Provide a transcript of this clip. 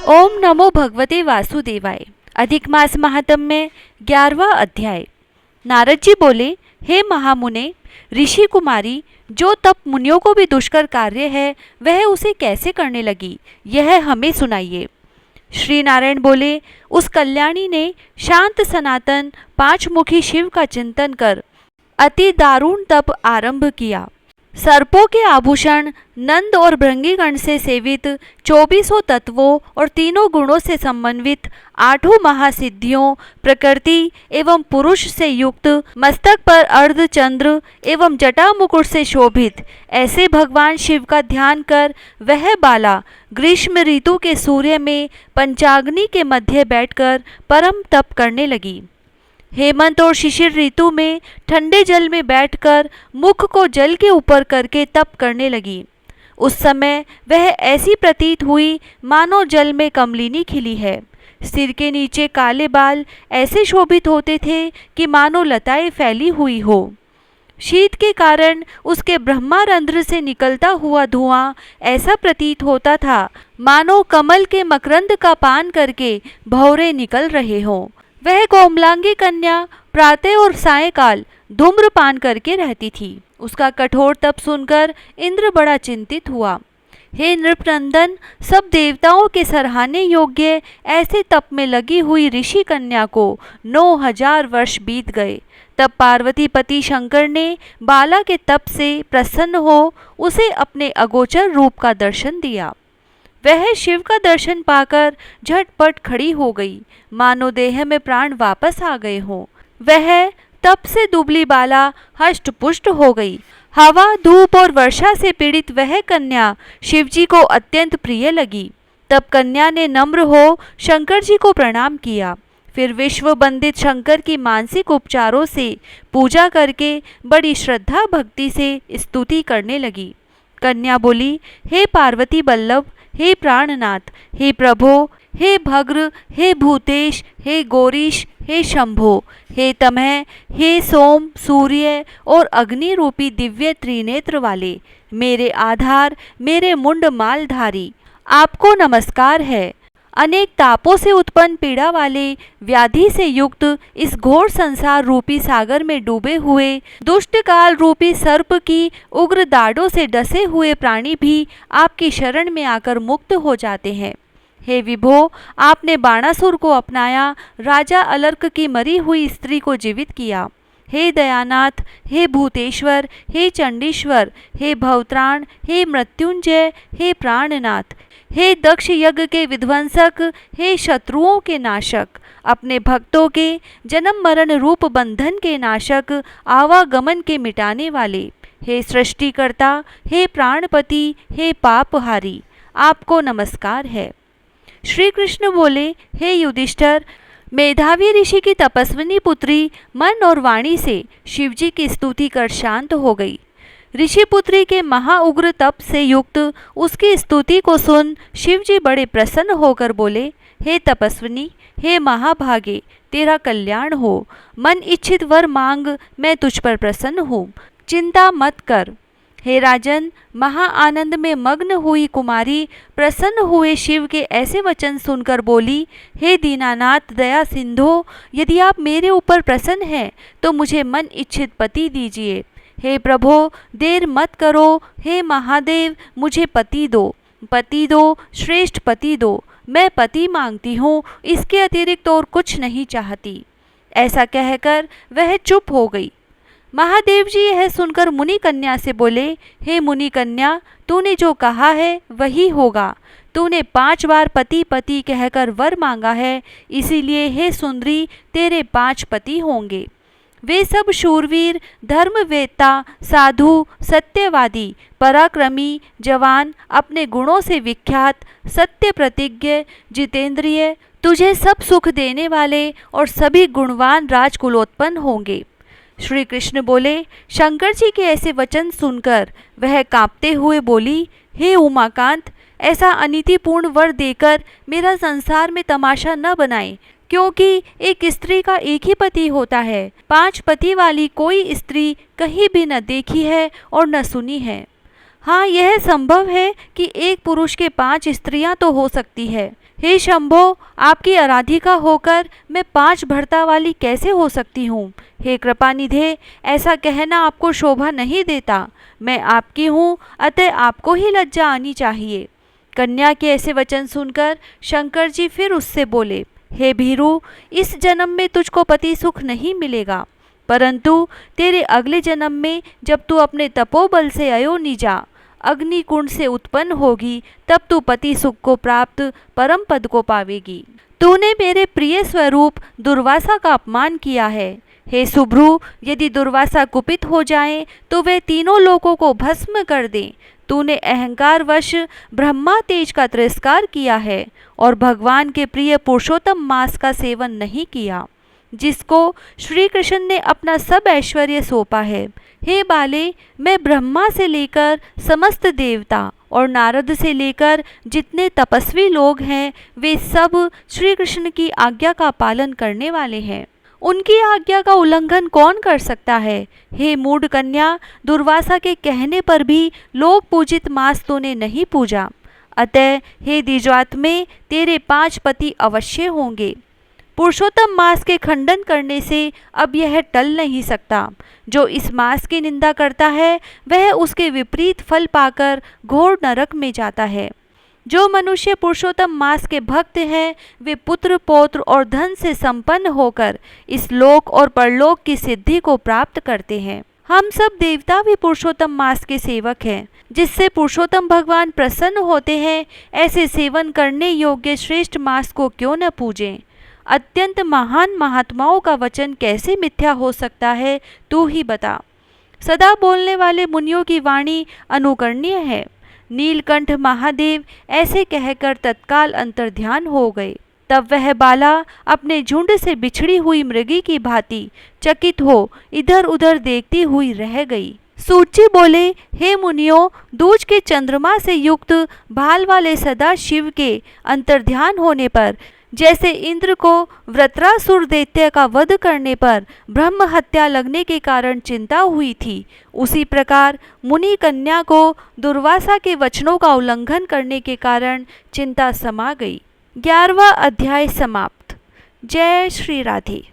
ओम नमो भगवते वासुदेवाय। अधिक मास महात्म्य 11वां अध्याय। नारद जी बोले, हे महामुने, ऋषि कुमारी जो तप मुनियों को भी दुष्कर कार्य है वह उसे कैसे करने लगी, यह हमें सुनाइए। श्री नारायण बोले, उस कल्याणी ने शांत सनातन पांच मुखी शिव का चिंतन कर अति दारुण तप आरंभ किया। सर्पों के आभूषण, नंद और भृंगीगण से सेवित 2400 तत्वों और तीनों गुणों से समन्वित 8 महासिद्धियों, प्रकृति एवं पुरुष से युक्त, मस्तक पर अर्धचंद्र एवं जटा मुकुट से शोभित ऐसे भगवान शिव का ध्यान कर वह बाला ग्रीष्म ऋतु के सूर्य में पंचाग्नि के मध्य बैठकर परम तप करने लगी। हेमंत और शिशिर ऋतु में ठंडे जल में बैठकर मुख को जल के ऊपर करके तप करने लगी। उस समय वह ऐसी प्रतीत हुई मानो जल में कमलिनी खिली है। सिर के नीचे काले बाल ऐसे शोभित होते थे कि मानो लताएं फैली हुई हो। शीत के कारण उसके ब्रह्मारंध्र से निकलता हुआ धुआं ऐसा प्रतीत होता था मानो कमल के मकरंद का पान करके भौरे निकल रहे हों। वह कोमलांगी कन्या प्रातः और सायंकाल धूम्रपान करके रहती थी। उसका कठोर तप सुनकर इंद्र बड़ा चिंतित हुआ। हे नृपनंदन, सब देवताओं के सराहने योग्य ऐसे तप में लगी हुई ऋषि कन्या को 9000 वर्ष बीत गए। तब पार्वती पति शंकर ने बाला के तप से प्रसन्न हो उसे अपने अगोचर रूप का दर्शन दिया। वह शिव का दर्शन पाकर झटपट खड़ी हो गई, मानो देह में प्राण वापस आ गए हों। वह तप से दुबली बाला हष्ट पुष्ट हो गई। हवा, धूप और वर्षा से पीड़ित वह कन्या शिवजी को अत्यंत प्रिय लगी। तब कन्या ने नम्र हो शंकर जी को प्रणाम किया। फिर विश्व बंदित शंकर की मानसिक उपचारों से पूजा करके बड़ी श्रद्धा भक्ति से स्तुति करने लगी। कन्या बोली, हे पार्वती बल्लभ, हे प्राणनाथ, हे प्रभो, हे भग्र, हे भूतेश, हे गौरीश, हे शंभो, हे तमह, हे सोम, सूर्य और अग्नि रूपी दिव्य त्रिनेत्र वाले, मेरे आधार, मेरे मुंड मालधारी, आपको नमस्कार है। अनेक तापों से उत्पन्न पीड़ा वाले, व्याधि से युक्त इस घोर संसार रूपी सागर में डूबे हुए दुष्ट काल रूपी सर्प की उग्र दाढ़ों से डसे हुए प्राणी भी आपकी शरण में आकर मुक्त हो जाते हैं। हे विभो, आपने बाणासुर को अपनाया, राजा अलर्क की मरी हुई स्त्री को जीवित किया। हे दयानाथ, हे भूतेश्वर, हे चंडीश्वर, हे भवत्राण, हे मृत्युंजय, हे प्राणनाथ, हे दक्ष यज्ञ के विध्वंसक, हे शत्रुओं के नाशक, अपने भक्तों के जन्म मरण रूप बंधन के नाशक, आवागमन के मिटाने वाले, हे सृष्टिकर्ता, हे प्राणपति, हे पापहारी, आपको नमस्कार है। श्री कृष्ण बोले, हे युधिष्ठिर, मेधावी ऋषि की तपस्विनी पुत्री मन और वाणी से शिवजी की स्तुति कर शांत हो गई। ऋषि पुत्री के महाउग्र तप से युक्त उसकी स्तुति को सुन शिवजी बड़े प्रसन्न होकर बोले, हे तपस्विनी, हे महाभागे, तेरा कल्याण हो। मन इच्छित वर मांग, मैं तुझ पर प्रसन्न हूँ, चिंता मत कर। हे राजन, महा आनंद में मग्न हुई कुमारी प्रसन्न हुए शिव के ऐसे वचन सुनकर बोली, हे दीनानाथ दया सिंधो, यदि आप मेरे ऊपर प्रसन्न हैं तो मुझे मन इच्छित पति दीजिए। हे प्रभो, देर मत करो। हे महादेव, मुझे पति दो, पति दो, श्रेष्ठ पति दो। मैं पति मांगती हूँ, इसके अतिरिक्त और कुछ नहीं चाहती। ऐसा कहकर वह चुप हो गई। महादेव जी यह सुनकर मुनि कन्या से बोले, हे मुनि कन्या, तूने जो कहा है वही होगा। तूने 5 बार पति पति कहकर वर मांगा है, इसीलिए हे सुंदरी, तेरे 5 पति होंगे। वे सब शूरवीर, धर्मवेत्ता, साधु, सत्यवादी, पराक्रमी, जवान, अपने गुणों से विख्यात, सत्य प्रतिज्ञ, जितेंद्रिय, तुझे सब सुख देने वाले और सभी गुणवान राजकुलोत्पन्न होंगे। श्री कृष्ण बोले, शंकर जी के ऐसे वचन सुनकर वह कांपते हुए बोली, हे उमाकांत, ऐसा अनीतिपूर्ण वर देकर मेरा संसार में तमाशा न बनाए, क्योंकि एक स्त्री का एक ही पति होता है। 5 पति वाली कोई स्त्री कहीं भी न देखी है और न सुनी है। हाँ, यह संभव है कि एक पुरुष के 5 स्त्रियां तो हो सकती है, हे शंभो, आपकी आराधिका होकर मैं 5 भर्ता वाली कैसे हो सकती हूँ? हे कृपानिधे, ऐसा कहना आपको शोभा नहीं देता। मैं आपकी हूँ, अतः आपको ही लज्जा आनी चाहिए। कन्या के ऐसे वचन सुनकर शंकर जी फिर उससे बोले, हे भीरू, इस जन्म में तुझको पति सुख नहीं मिलेगा, परंतु तेरे अगले जन्म में जब तू अपने तपोबल से अयोनिजा अग्निकुंड से उत्पन्न होगी, तब तू पति सुख को प्राप्त परम पद को पावेगी। तूने मेरे प्रिय स्वरूप दुर्वासा का अपमान किया है। हे सुभ्रु, यदि दुर्वासा कुपित हो जाए तो वे तीनों लोकों को भस्म कर दें। तूने अहंकारवश ब्रह्मा तेज का तिरस्कार किया है और भगवान के प्रिय पुरुषोत्तम मास का सेवन नहीं किया, जिसको श्री कृष्ण ने अपना सब ऐश्वर्य सौंपा है। हे बाले, मैं ब्रह्मा से लेकर समस्त देवता और नारद से लेकर जितने तपस्वी लोग हैं, वे सब श्री कृष्ण की आज्ञा का पालन करने वाले हैं। उनकी आज्ञा का उल्लंघन कौन कर सकता है? हे मूढ़ कन्या, दुर्वासा के कहने पर भी लोक पूजित मास तूने नहीं पूजा, अतः हे द्विजात्मे, तेरे 5 पति अवश्य होंगे। पुरुषोत्तम मास के खंडन करने से अब यह टल नहीं सकता। जो इस मास की निंदा करता है वह उसके विपरीत फल पाकर घोर नरक में जाता है। जो मनुष्य पुरुषोत्तम मास के भक्त हैं, वे पुत्र पौत्र और धन से संपन्न होकर इस लोक और परलोक की सिद्धि को प्राप्त करते हैं। हम सब देवता भी पुरुषोत्तम मास के सेवक हैं, जिससे पुरुषोत्तम भगवान प्रसन्न होते हैं। ऐसे सेवन करने योग्य श्रेष्ठ मास को क्यों न पूजें? अत्यंत महान महात्माओं का वचन कैसे मिथ्या हो सकता है, तू ही बता। सदा बोलने वाले मुनियों की वाणी अनुकरणीय है। नीलकंठ महादेव ऐसे कहकर तत्काल अंतर्ध्यान हो गए। तब वह बाला अपने झुंड से बिछड़ी हुई मृगी की भांति चकित हो इधर उधर देखती हुई रह गई। सूची बोले, हे मुनियों, दूज के चंद्रमा से युक्त भाल वाले सदा शिव के अंतर्ध्यान होने पर जैसे इंद्र को वृत्रासुर दैत्य का वध करने पर ब्रह्म हत्या लगने के कारण चिंता हुई थी, उसी प्रकार मुनि कन्या को दुर्वासा के वचनों का उल्लंघन करने के कारण चिंता समा गई। 11वां अध्याय समाप्त। जय श्री राधे।